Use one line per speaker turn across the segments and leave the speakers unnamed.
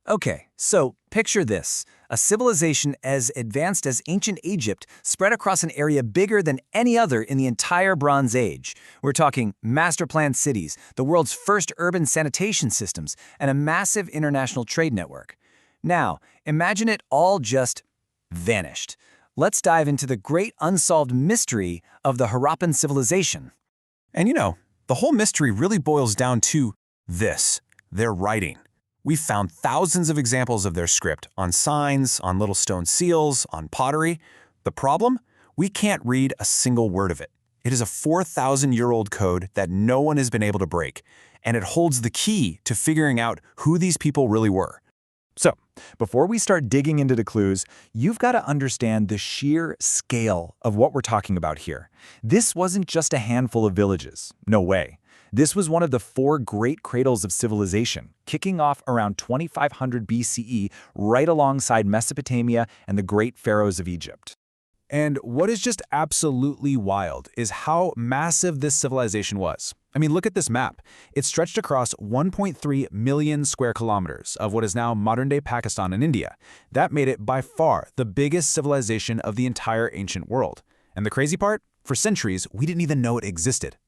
Okay, so picture this. A civilization as advanced as ancient Egypt spread across an area bigger than any other in the entire Bronze Age. We're talking master-planned cities, the world's first urban sanitation systems, and a massive international trade network. Now, imagine it all just vanished. Let's dive into the great unsolved mystery of the Harappan Civilization.
And the whole mystery really boils down to this: their writing. We've found thousands of examples of their script on signs, on little stone seals, on pottery. The problem? We can't read a single word of it. It is a 4,000-year-old code that no one has been able to break, and it holds the key to figuring out who these people really were.
So, before we start digging into the clues, you've got to understand the sheer scale of what we're talking about here. This wasn't just a handful of villages. No way. This was one of the four great cradles of civilization, kicking off around 2500 BCE right alongside Mesopotamia and the great pharaohs of Egypt.
And what is just absolutely wild is how massive this civilization was. I mean, look at this map. It stretched across 1.3 million square kilometers of what is now modern-day Pakistan and India. That made it by far the biggest civilization of the entire ancient world. And the crazy part? For centuries, we didn't even know it existed.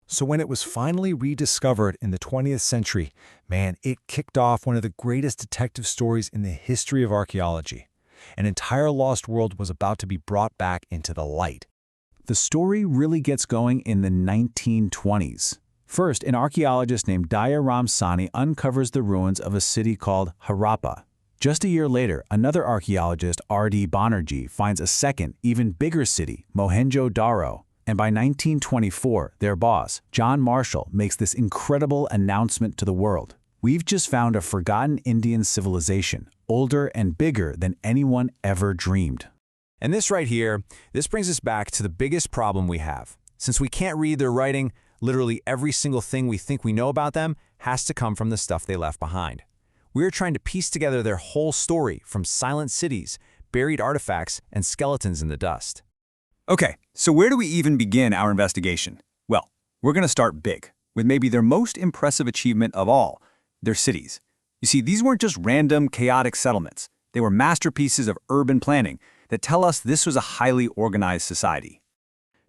So when it was finally rediscovered in the 20th century, man, it kicked off one of the greatest detective stories in the history of archaeology. An entire lost world was about to be brought back into the light.
The story really gets going in the 1920s. First, an archaeologist named Daya Ramsani uncovers the ruins of a city called Harappa. Just a year later, another archaeologist, R.D. Banerjee, finds a second, even bigger city, Mohenjo-daro. And by 1924, their boss, John Marshall, makes this incredible announcement to the world. We've just found a forgotten Indian civilization, older and bigger than anyone ever dreamed.
And this right here, this brings us back to the biggest problem we have. Since we can't read their writing, literally every single thing we think we know about them has to come from the stuff they left behind. We're trying to piece together their whole story from silent cities, buried artifacts, and skeletons in the dust.
Okay, so where do we even begin our investigation? Well, we're going to start big, with maybe their most impressive achievement of all, their cities. You see, these weren't just random, chaotic settlements. They were masterpieces of urban planning that tell us this was a highly organized society.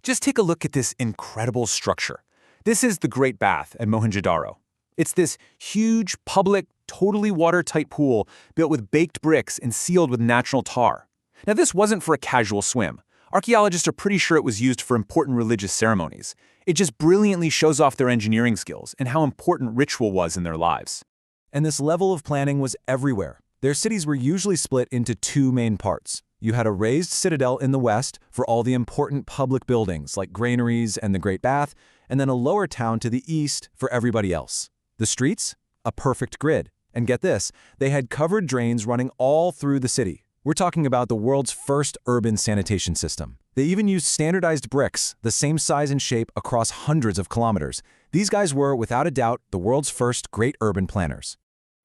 Just take a look at this incredible structure. This is the Great Bath at Mohenjo-daro. It's this huge, public, totally watertight pool built with baked bricks and sealed with natural tar. Now, this wasn't for a casual swim. Archaeologists are pretty sure it was used for important religious ceremonies. It just brilliantly shows off their engineering skills and how important ritual was in their lives.
And this level of planning was everywhere. Their cities were usually split into two main parts. You had a raised citadel in the west for all the important public buildings like granaries and the Great Bath, and then a lower town to the east for everybody else. The streets? A perfect grid. And get this, they had covered drains running all through the city. We're talking about the world's first urban sanitation system. They even used standardized bricks, the same size and shape across hundreds of kilometers. These guys were, without a doubt, the world's first great urban planners.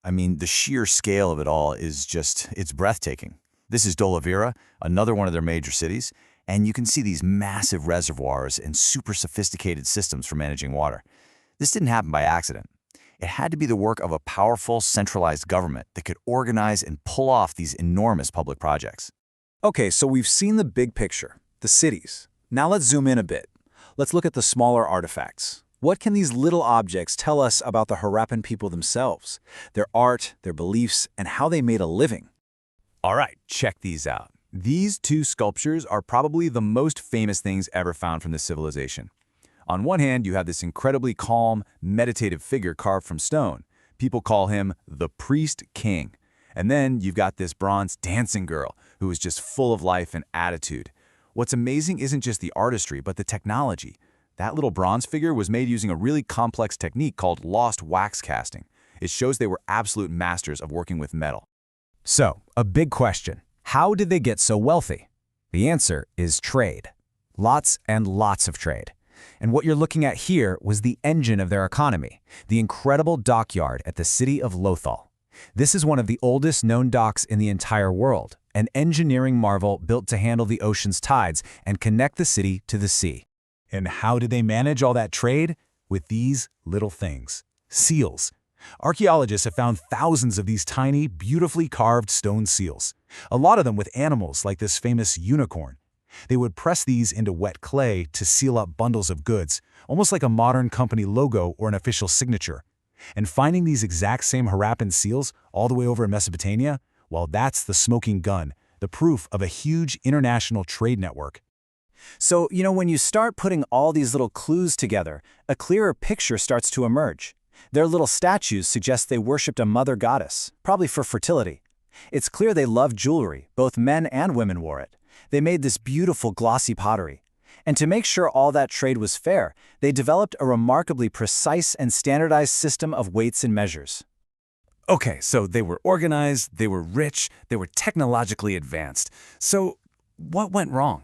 I mean, the sheer scale of it all is it's breathtaking. This is Dohrao, another one of their major cities, and you can see these massive reservoirs and super sophisticated systems for managing water. This didn't happen by accident. It had to be the work of a powerful, centralized government that could organize and pull off these enormous public projects.
Okay, so we've seen the big picture, the cities. Now let's zoom in a bit. Let's look at the smaller artifacts. What can these little objects tell us about the Harappan people themselves, their art, their beliefs, and how they made a living?
All right, check these out. These two sculptures are probably the most famous things ever found from this civilization. On one hand, you have this incredibly calm, meditative figure carved from stone. People call him the Priest King. And then you've got this bronze dancing girl who is just full of life and attitude. What's amazing isn't just the artistry, but the technology. That little bronze figure was made using a really complex technique called lost wax casting. It shows they were absolute masters of working with metal.
So, a big question. How did they get so wealthy? The answer is trade. Lots and lots of trade. And what you're looking at here was the engine of their economy, the incredible dockyard at the city of Lothal. This is one of the oldest known docks in the entire world, an engineering marvel built to handle the ocean's tides and connect the city to the sea. And how did they manage all that trade? With these little things, seals.
Archaeologists have found thousands of these tiny, beautifully carved stone seals, a lot of them with animals like this famous unicorn. They would press these into wet clay to seal up bundles of goods, almost like a modern company logo or an official signature. And finding these exact same Harappan seals all the way over in Mesopotamia, well, that's the smoking gun, the proof of a huge international trade network.
So, when you start putting all these little clues together, a clearer picture starts to emerge. Their little statues suggest they worshipped a mother goddess, probably for fertility. It's clear they loved jewelry, both men and women wore it. They made this beautiful glossy pottery. And to make sure all that trade was fair, they developed a remarkably precise and standardized system of weights and measures.
Okay, so they were organized, they were rich, they were technologically advanced. So what went wrong?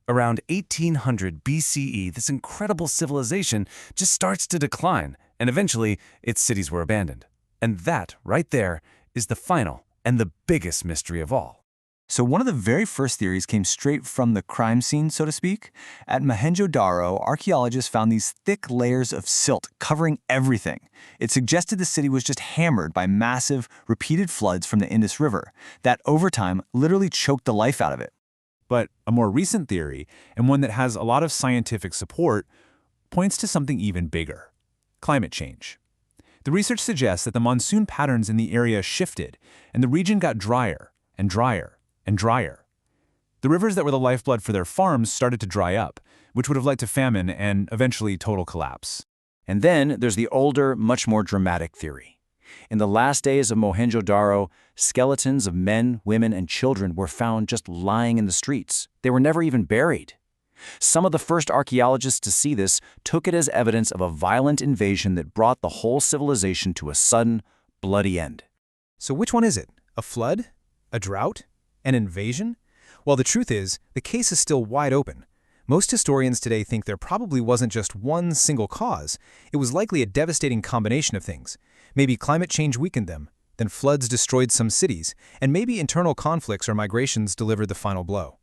Around 1800 BCE, this incredible civilization just starts to decline, and eventually its cities were abandoned. And that, right there, is the final and the biggest mystery of all.
So one of the very first theories came straight from the crime scene, so to speak. At Mohenjo-daro, archaeologists found these thick layers of silt covering everything. It suggested the city was just hammered by massive, repeated floods from the Indus River that, over time, literally choked the life out of it.
But a more recent theory, and one that has a lot of scientific support, points to something even bigger: climate change. The research suggests that the monsoon patterns in the area shifted, and the region got drier and drier and drier. The rivers that were the lifeblood for their farms started to dry up, which would have led to famine and eventually total collapse.
And then there's the older, much more dramatic theory. In the last days of Mohenjo-daro, skeletons of men, women, and children were found just lying in the streets. They were never even buried. Some of the first archaeologists to see this took it as evidence of a violent invasion that brought the whole civilization to a sudden, bloody end.
So which one is it? A flood? A drought? An invasion? Well, the truth is, the case is still wide open. Most historians today think there probably wasn't just one single cause. It was likely a devastating combination of things. Maybe climate change weakened them, then floods destroyed some cities, and maybe internal conflicts or migrations delivered the final blow.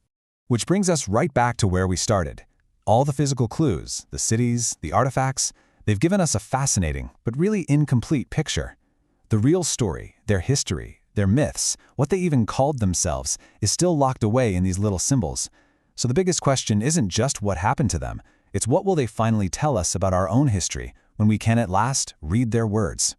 Which brings us right back to where we started. All the physical clues, the cities, the artifacts, they've given us a fascinating but really incomplete picture. The real story, their history, their myths, what they even called themselves, is still locked away in these little symbols. So the biggest question isn't just what happened to them, it's what will they finally tell us about our own history when we can at last read their words.